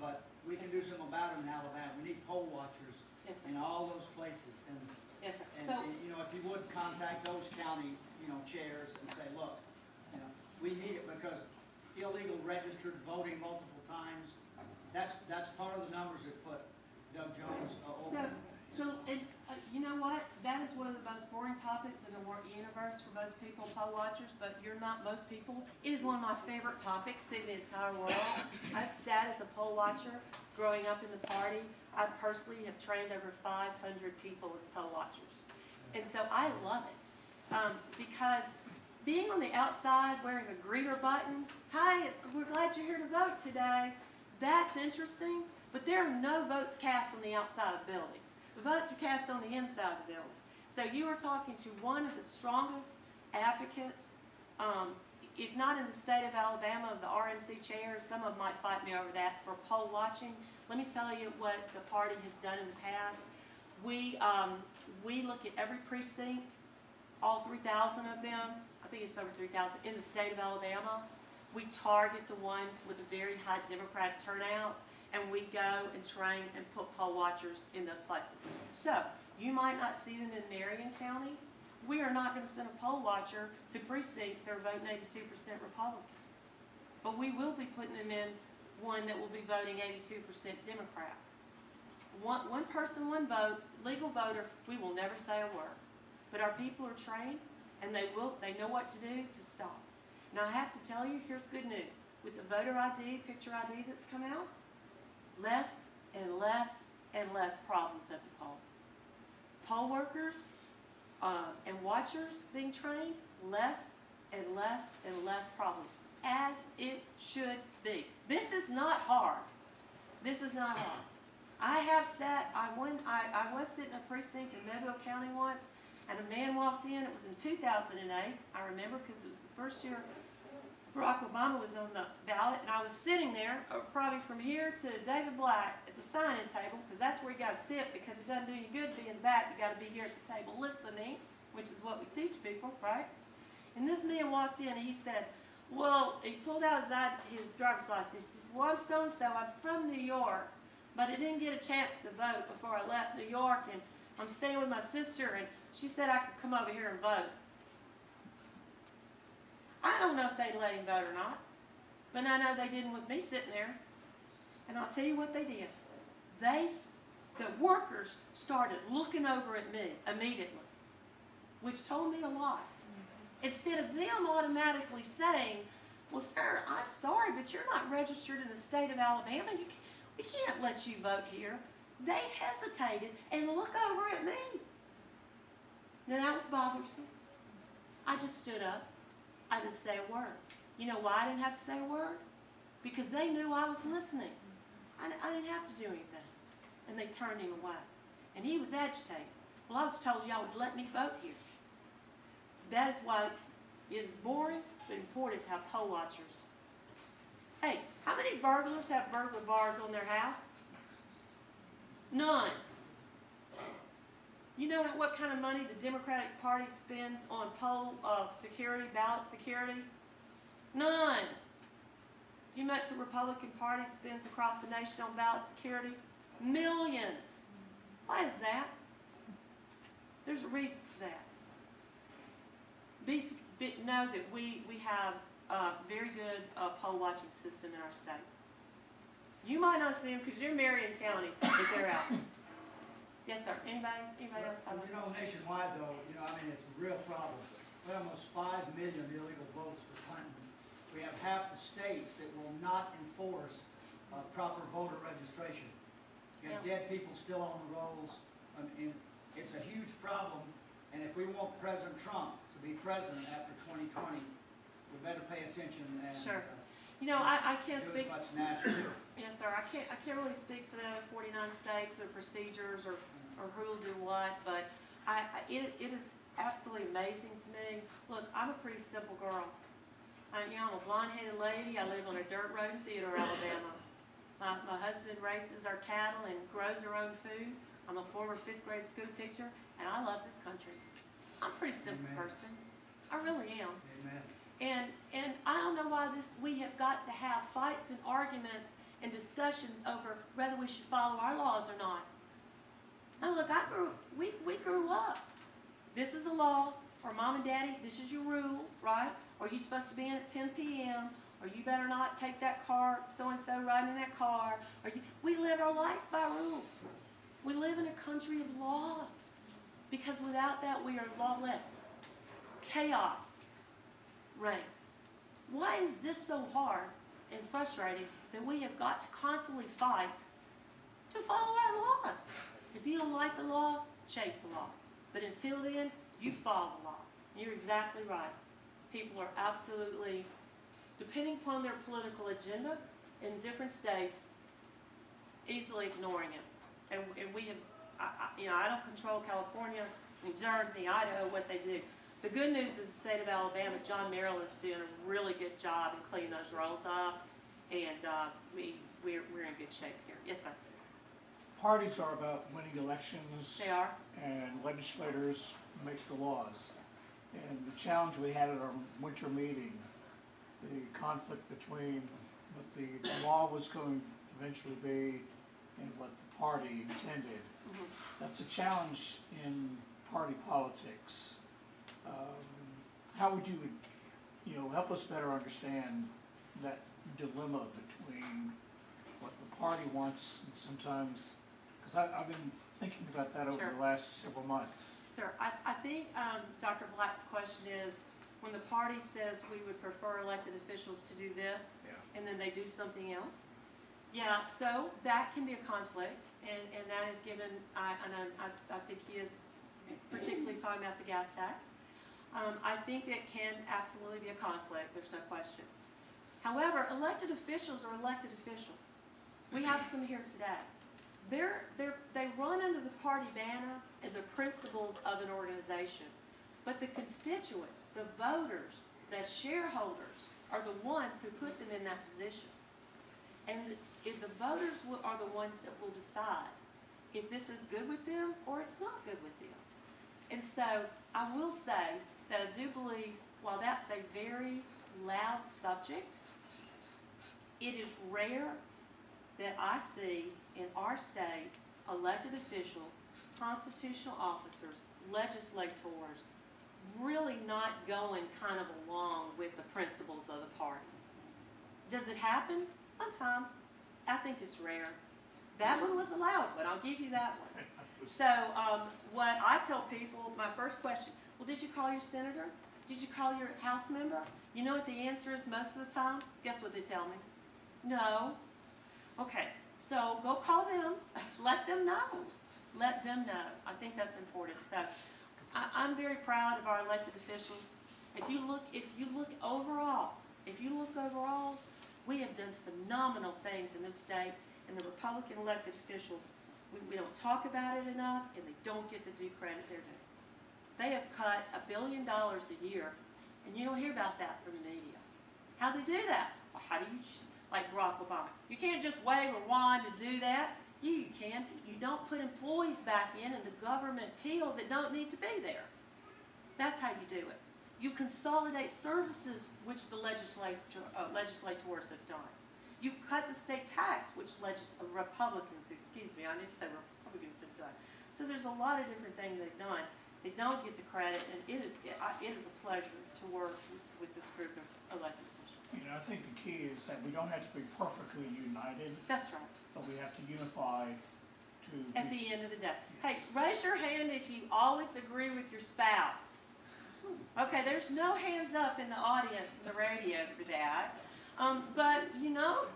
but we can do something about it in Alabama. We need poll watchers Yes, sir. in all those places, and Yes, sir. And, So, if you would contact those county, chairs and say, look, we need it because illegal registered voting multiple times, that's part of the numbers that put Doug Jones over. and you know what? That is one of the most boring topics in the universe for most people, poll watchers, but you're not most people. It is one of my favorite topics in the entire world. I've sat as a poll watcher growing up in the party. I personally have trained over 500 people as poll watchers. And so I love it because being on the outside wearing a greeter button, hi, we're glad you're here to vote today, that's interesting, but there are no votes cast on the outside of the building. The votes are cast on the inside of the building. So you are talking to one of the strongest advocates, if not in the state of Alabama, the RNC chairs, some of them might fight me over that, for poll watching. Let me tell you what the party has done in the past. We look at every precinct, all 3,000 of them, I think it's over 3,000 in the state of Alabama. We target the ones with a very high Democratic turnout, and we go and train and put poll watchers in those places. So, you might not see them in Marion County. We are not going to send a poll watcher to precincts that are voting 82% Republican. But we will be putting them in one that will be voting 82% Democrat. One person, one vote, legal voter, we will never say a word. But our people are trained, and they know what to do to stop. Now I have to tell you, here's good news. With the voter ID, picture ID that's come out, less and less and less problems at the polls. Poll workers and watchers being trained, less and less and less problems, as it should be. This is not hard. This is not hard. I was sitting in a precinct in Mobile County once, and a man walked in. It was in 2008. I remember because it was the first year Barack Obama was on the ballot, and I was sitting there, probably from here to David Black at the sign-in table, because that's where you got to sit, because it doesn't do you good being in the back. You got to be here at the table listening, which is what we teach people, right? And this man walked in, and he said, well, he pulled out his driver's license. He says, well, I'm so-and-so. I'm from New York, but I didn't get a chance to vote before I left New York, and I'm staying with my sister, and she said I could come over here and vote. I don't know if they'd let him vote or not, but I know they didn't with me sitting there. And I'll tell you what they did. The workers started looking over at me immediately, which told me a lot. Instead of them automatically saying, well, sir, I'm sorry, but you're not registered in the state of Alabama. We can't let you vote here. They hesitated and looked over at me. Now that was bothersome. I just stood up. I didn't say a word. You know why I didn't have to say a word? Because they knew I was listening. I didn't have to do anything. And they turned him away. And he was agitated. Well, I was told y'all would let me vote here. That is why it is boring but important to have poll watchers. Hey, how many burglars have burglar bars on their house? None. You know what kind of money the Democratic Party spends on poll security, ballot security? None. Do you know how much the Republican Party spends across the nation on ballot security? Millions. Why is that? There's a reason for that. Know that we have a very good poll watching system in our state. You might not see them because you're in Marion County, but they're out. Yes, sir. Anybody else? Well, you know, nationwide though, it's a real problem. We have almost 5 million illegal votes for Clinton. We have half the states that will not enforce proper voter registration. You have dead people still on the rolls. It's a huge problem. And if we want President Trump to be president after 2020, we better pay attention and sure. I can't do speak. as much national. Yes, sir. I can't really speak for the 49 states or procedures or who will do what, but it is absolutely amazing to me. Look, I'm a pretty simple girl. I'm a blonde-headed lady. I live on a dirt road in Theodore, Alabama. My husband raises our cattle and grows our own food. I'm a former 5th grade school teacher, and I love this country. I'm a pretty simple person. I really am. Amen. And I don't know why we have got to have fights and arguments and discussions over whether we should follow our laws or not. Now look, we grew up. This is a law, or mom and daddy, this is your rule, right? Or you supposed to be in at 10 p.m., or you better not take that car, so-and-so riding in that car. We live our life by rules. We live in a country of laws, because without that we are lawless. Chaos reigns. Why is this so hard and frustrating that we have got to constantly fight to follow our laws? If you don't like the law, change the law. But until then, you follow the law. You're exactly right. People are absolutely, depending upon their political agenda in different states, easily ignoring it. And we have, I don't control California, New Jersey, Idaho, what they do. The good news is the state of Alabama, John Merrill is doing a really good job in cleaning those rolls up, and we're in good shape here. Yes, sir. Parties are about winning elections. They are. And legislators make the laws. And the challenge we had at our winter meeting, the conflict between what the law was going to eventually be and what the party intended. Mhm. That's a challenge in party politics. How would you, help us better understand that dilemma between what the party wants and sometimes, because I've been thinking about that over Sure. the last several months. Sir, I think Dr. Black's question is, when the party says we would prefer elected officials to do this, Yeah. and then they do something else. Yeah, so that can be a conflict, and that is given, I think he is particularly talking about the gas tax. I think that can absolutely be a conflict, there's no question. However, elected officials are elected officials. We have some here today. They run under the party banner and the principles of an organization. But the constituents, the voters, the shareholders are the ones who put them in that position. And if the voters are the ones that will decide if this is good with them or it's not good with them. And so I will say that I do believe, while that's a very loud subject, it is rare that I see in our state elected officials, constitutional officers, legislators, really not going kind of along with the principles of the party. Does it happen? Sometimes. I think it's rare. That one was a loud one, I'll give you that one. So what I tell people, my first question, well, did you call your senator? Did you call your House member? You know what the answer is most of the time? Guess what they tell me? No. Okay, so go call them, let them know. Let them know. I think that's important. So I'm very proud of our elected officials. If you look overall, we have done phenomenal things in this state, and the Republican elected officials, we don't talk about it enough, and they don't get the due credit they're due. They have cut $1 billion a year, and you don't hear about that from the media. How do they do that? Well, how do you just, like Barack Obama, you can't just wave a wand to do that. You can. You don't put employees back in the government teal that don't need to be there. That's how you do it. You consolidate services, which the legislators have done. You cut the state tax, which Republicans have done. So there's a lot of different things they've done. They don't get the credit, and it is a pleasure to work with this group of elected officials. I think the key is that we don't have to be perfectly united, That's right. but we have to unify to At the reach- end of the day. Hey, raise your hand if you always agree with your spouse. Okay, there's no hands up in the audience in the radio for that. But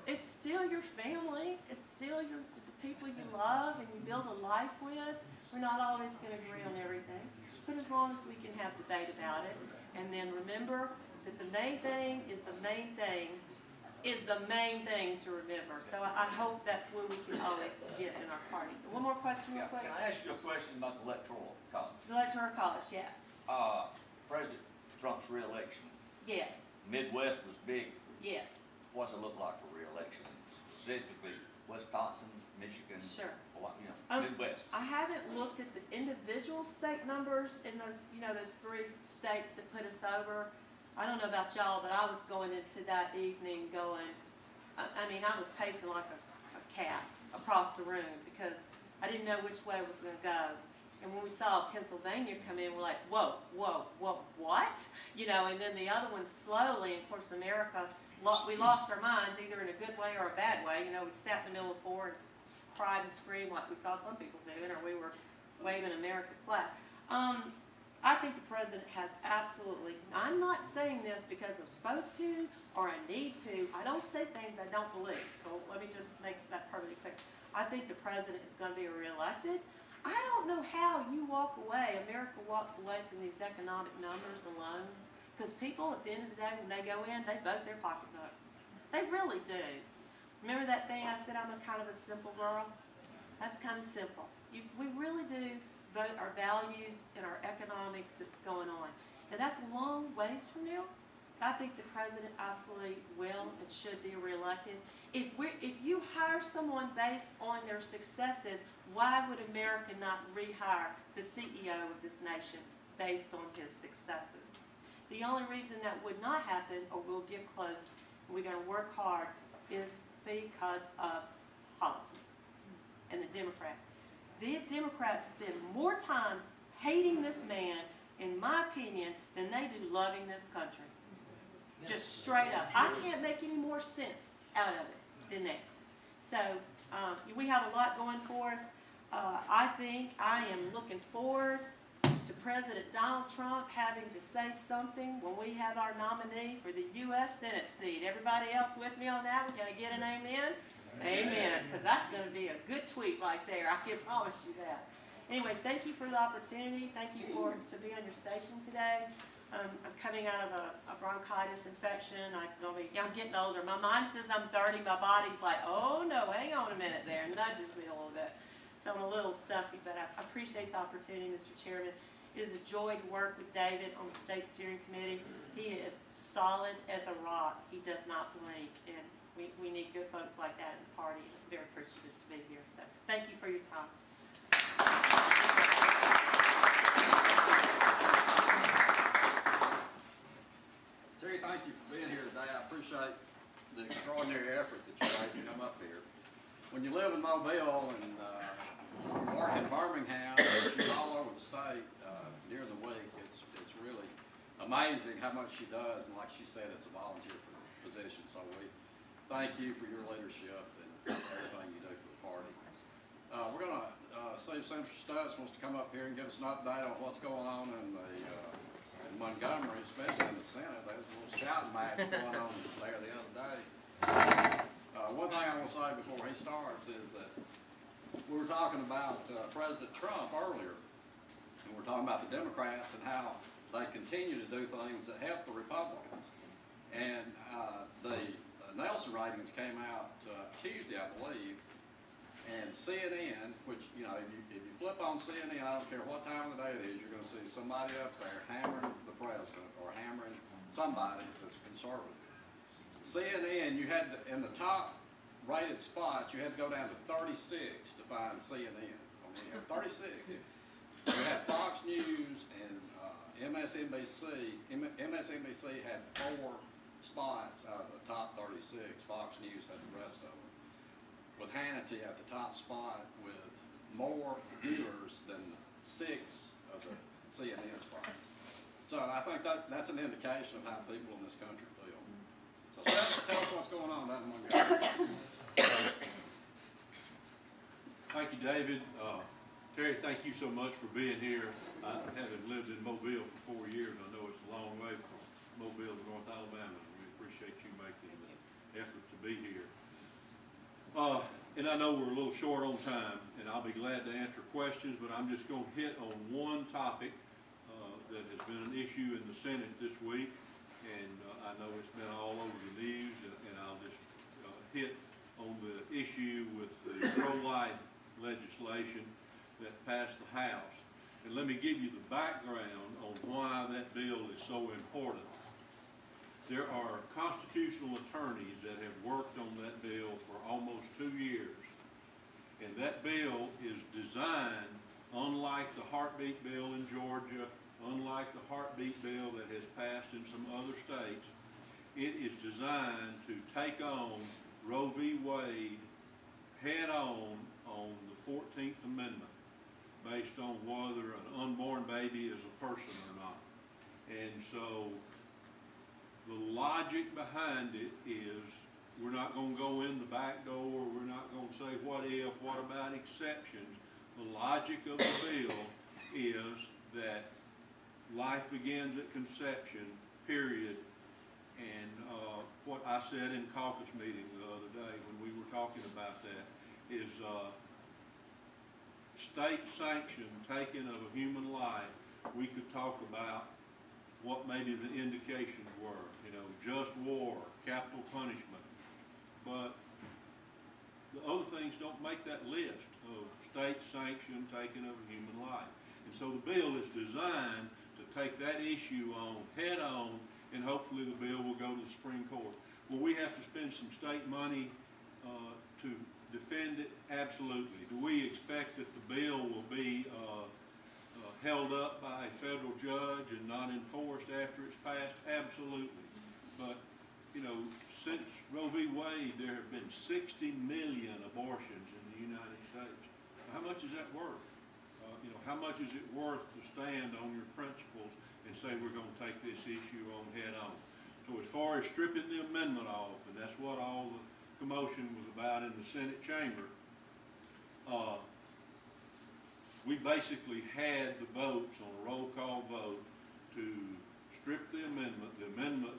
it's still your family. It's still the people you love and you build a life with. We're not always going to agree on everything. But as long as we can have debate about it. And then remember that the main thing is the main thing to remember. So I hope that's where we can always get in our party. One more question real quick. Can I ask you a question about the Electoral College? The Electoral College, yes. President Trump's reelection, Yes. Midwest was big. Yes. What's it look like for reelection? Specifically, Wisconsin, Michigan, Sure. Midwest. I haven't looked at the individual state numbers in those, those 3 states that put us over. I don't know about y'all, but I was going into that evening I was pacing like a cat across the room because I didn't know which way it was going to go. And when we saw Pennsylvania come in, we're like, whoa, what? And then the other ones slowly, and of course America, we lost our minds either in a good way or a bad way. We sat in the middle of the floor and cried and screamed like we saw some people doing, or we were waving an American flag. I think the president has absolutely, I'm not saying this because I'm supposed to or I need to. I don't say things I don't believe. So let me just make that perfectly clear. I think the president is going to be reelected. I don't know how you walk away, America walks away from these economic numbers alone, because people at the end of the day, when they go in, they vote their pocketbook. They really do. Remember that thing I said, I'm a kind of a simple girl? That's kind of simple. We really do vote our values and our economics that's going on. And that's a long ways from now. I think the president absolutely will and should be reelected. If you hire someone based on their successes, why would America not rehire the CEO of this nation based on his successes? The only reason that would not happen, or we'll get close, and we're going to work hard, is because of politics and the Democrats. The Democrats spend more time hating this man, in my opinion, than they do loving this country. Just straight up. I can't make any more sense out of it than that. So we have a lot going for us. I think I am looking forward to President Donald Trump having to say something when we have our nominee for the U.S. Senate seat. Everybody else with me on that? Can I get an amen? Amen. Because that's going to be a good tweet right there. I can promise you that. Anyway, thank you for the opportunity. Thank you to be on your station today. I'm coming out of a bronchitis infection. I'm getting older. My mind says I'm 30. My body's like, oh no, hang on a minute there. Nudges me a little bit. So I'm a little stuffy, but I appreciate the opportunity, Mr. Chairman. It is a joy to work with David on the State Steering Committee. He is solid as a rock. He does not blink, and we need good folks like that in the party. I'm very appreciative to be here. So thank you for your time. Terry, thank you for being here today. I appreciate the extraordinary effort that you made to come up here. When you live in Mobile and work in Birmingham, she's all over the state during the week, it's really amazing how much she does, and like she said, it's a volunteer position. So we thank you for your leadership and everything you do for the party. We're going to see if Senator Stutts wants to come up here and give us an update on what's going on in Montgomery, especially in the Senate. There was a little shouting match going on there the other day. One thing I want to say before he starts is that we were talking about President Trump earlier, and we're talking about the Democrats and how they continue to do things that help the Republicans. And the Nelson ratings came out Tuesday, I believe, and CNN, which, you know, if you flip on CNN, I don't care what time of the day it is, you're going to see somebody up there hammering the president or hammering somebody that's conservative. CNN, you had to, in the top rated spots, you had to go down to 36 to find CNN. I mean, 36. You had Fox News and MSNBC. MSNBC had 4 spots out of the top 36. Fox News had the rest of them, with Hannity at the top spot with more viewers than 6 of the CNN spots. So I think that's an indication of how people in this country feel. So Seth, tell us what's going on down in Montgomery. Thank you, David. Terry, thank you so much for being here. I haven't lived in Mobile for 4 years. I know it's a long way from Mobile to North Alabama. We appreciate you making the effort to be here. And I know we're a little short on time, and I'll be glad to answer questions, but I'm just going to hit on one topic that has been an issue in the Senate this week, and I know it's been all over the news, and I'll just hit on the issue with the pro-life legislation that passed the House. And let me give you the background on why that bill is so important. There are constitutional attorneys that have worked on that bill for almost 2 years. And that bill is designed, unlike the heartbeat bill in Georgia, unlike the heartbeat bill that has passed in some other states, it is designed to take on Roe v. Wade head on the 14th Amendment, based on whether an unborn baby is a person or not. And so the logic behind it is we're not going to go in the back door, we're not going to say what if, what about exceptions. The logic of the bill is that life begins at conception, period. And what I said in caucus meeting the other day when we were talking about that is state sanction taking of a human life, we could talk about what maybe the indications were, you know, just war, capital punishment. But the other things don't make that list of state sanction taking of a human life. And so the bill is designed to take that issue on head on, and hopefully the bill will go to the Supreme Court. Will we have to spend some state money to defend it? Absolutely. Do we expect that the bill will be held up by a federal judge and not enforced after it's passed? Absolutely. But, you know, since Roe v. Wade, there have been 60 million abortions in the United States. How much is that worth? You know, how much is it worth to stand on your principles and say we're going to take this issue on head on? So as far as stripping the amendment off, and that's what all the commotion was about in the Senate chamber, we basically had the votes on a roll call vote to strip the amendment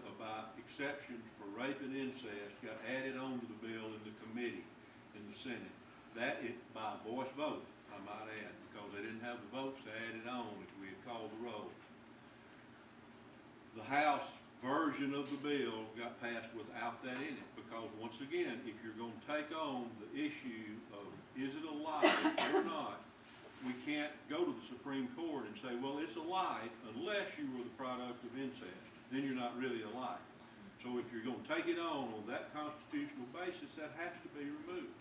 about exceptions for rape and incest got added onto the bill in the committee in the Senate. That is by voice vote, I might add, because they didn't have the votes to add it on if we had called the roll. The House version of the bill got passed without that in it, because once again, if you're going to take on the issue of is it a life or not, we can't go to the Supreme Court and say, well, it's a life unless you were the product of incest. Then you're not really a life. So if you're going to take it on that constitutional basis, that has to be removed.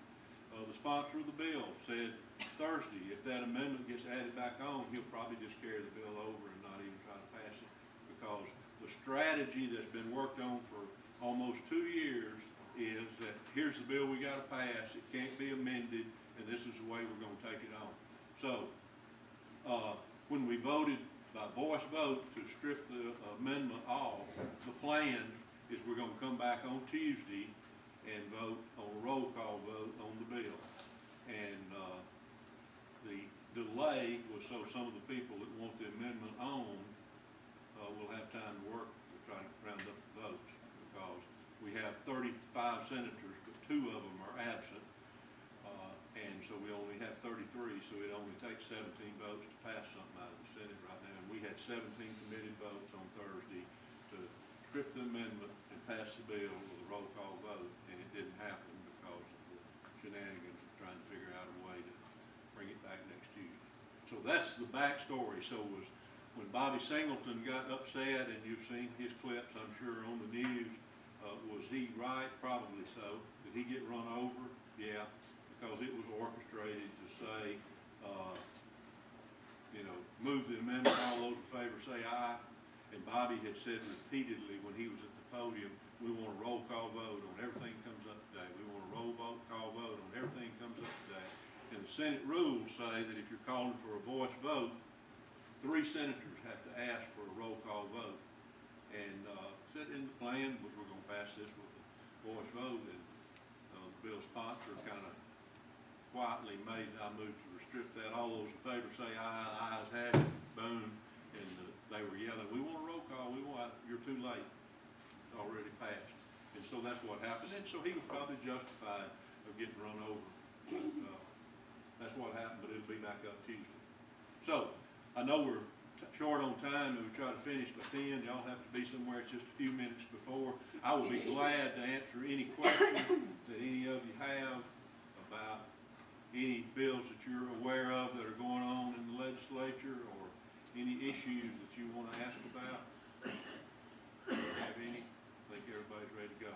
The sponsor of the bill said Thursday, if that amendment gets added back on, he'll probably just carry the bill over and not even try to pass it, because the strategy that's been worked on for almost 2 years is that here's the bill we got to pass, it can't be amended, and this is the way we're going to take it on. So, when we voted by voice vote to strip the amendment off, the plan is we're going to come back on Tuesday and vote on a roll call vote on the bill. And the delay was so some of the people that want the amendment on will have time to work to try to round up the votes, because we have 35 senators, but 2 of them are absent. And so we only have 33, so it only takes 17 votes to pass something out of the Senate right now. And we had 17 committed votes on Thursday to strip the amendment and pass the bill with a roll call vote, and it didn't happen because of the shenanigans of trying to figure out a way to bring it back next Tuesday. So that's the backstory. So was when Bobby Singleton got upset, and you've seen his clips, I'm sure, on the news, was he right? Probably so. Did he get run over? Yeah. Because it was orchestrated to say, you know, move the amendment, all those in favor say aye. And Bobby had said repeatedly when he was at the podium, we want a roll call vote on everything that comes up today. We want a roll call vote on everything that comes up today. And the Senate rules say that if you're calling for a voice vote, 3 senators have to ask for a roll call vote. And said in the plan was we're going to pass this with a voice vote, and the bill sponsor kind of quietly made, I moved to restrict that. All those in favor say aye, ayes have it, boom. And they were yelling, we want a roll call, you're too late. It's already passed. And so that's what happened. And so he was probably justified of getting run over. But that's what happened, but it'll be back up Tuesday. So, I know we're short on time, and we try to finish by 10. Y'all have to be somewhere just a few minutes before. I will be glad to answer any questions that any of you have about any bills that you're aware of that are going on in the legislature, or any issues that you want to ask about. Have any? I think everybody's ready to go.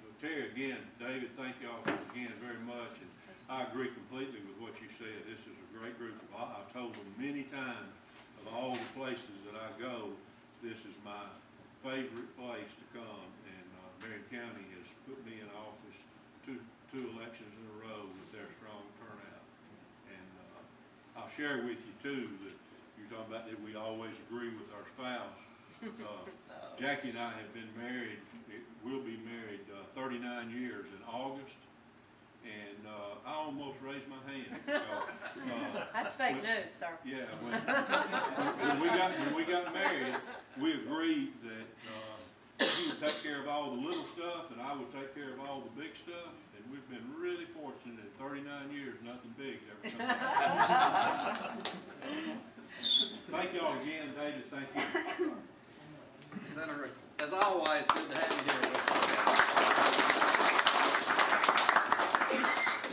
So Terry, again, David, thank y'all again very much, and I agree completely with what you said. This is a great group. I've told them many times, of all the places that I go, this is my favorite place to come, and Marion County has put me in office two elections in a row with their strong turnout. And I'll share with you too that you're talking about that we always agree with our spouse. Jackie and I have been married, we'll be married 39 years in August, and I almost raised my hand. That's fake news, sir. Yeah, when we got married, we agreed that he would take care of all the little stuff, and I would take care of all the big stuff. And we've been really fortunate in 39 years, nothing big's ever come out. Thank y'all again, David. Thank you. Senator, as always, good to have you here with us.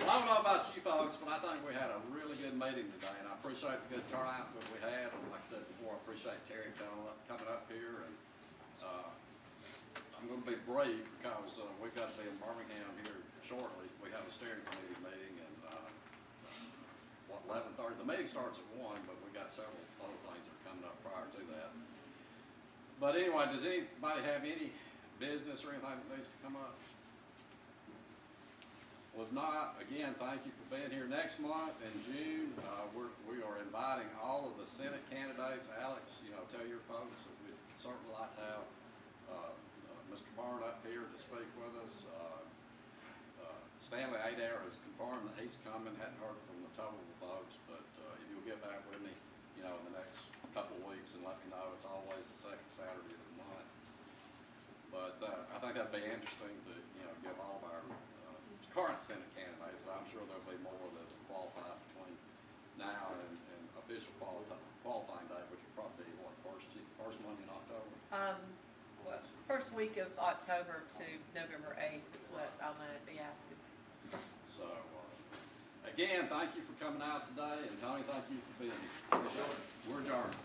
Well, I don't know about you folks, but I think we had a really good meeting today, and I appreciate the good turnout that we had. And like I said before, I appreciate Terry coming up here, and I'm gonna be brief because we've got to be in Birmingham here shortly. We have a steering committee meeting, and 11:30. The meeting starts at 1, but we got several other things that are coming up prior to that. But anyway, does anybody have any business or anything that needs to come up? Well, if not, again, thank you for being here. Next month in June, we are inviting all of the Senate candidates. Alex, tell your folks that we'd certainly like to have Mr. Barn up here to speak with us. Stanley Adair has confirmed that he's coming. Hadn't heard from the total folks, but if you'll get back with me, in the next couple of weeks and let me know. It's always the second Saturday of the month. But I think that'd be interesting to give all of our current Senate candidates. I'm sure there'll be more that will qualify between now and official qualifying date, which will probably be first Monday in October. First week of October to November 8th is what I'm gonna be asking. So, again, thank you for coming out today, and Tony, thank you for being here. We're adjourned.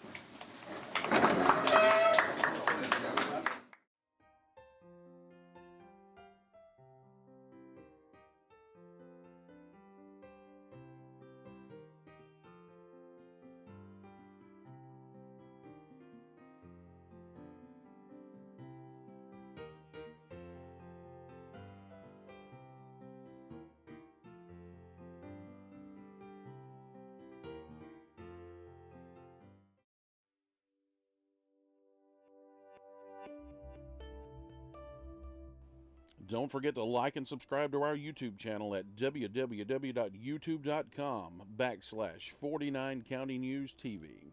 Don't forget to like and subscribe to our YouTube channel at www.youtube.com/49 County News TV.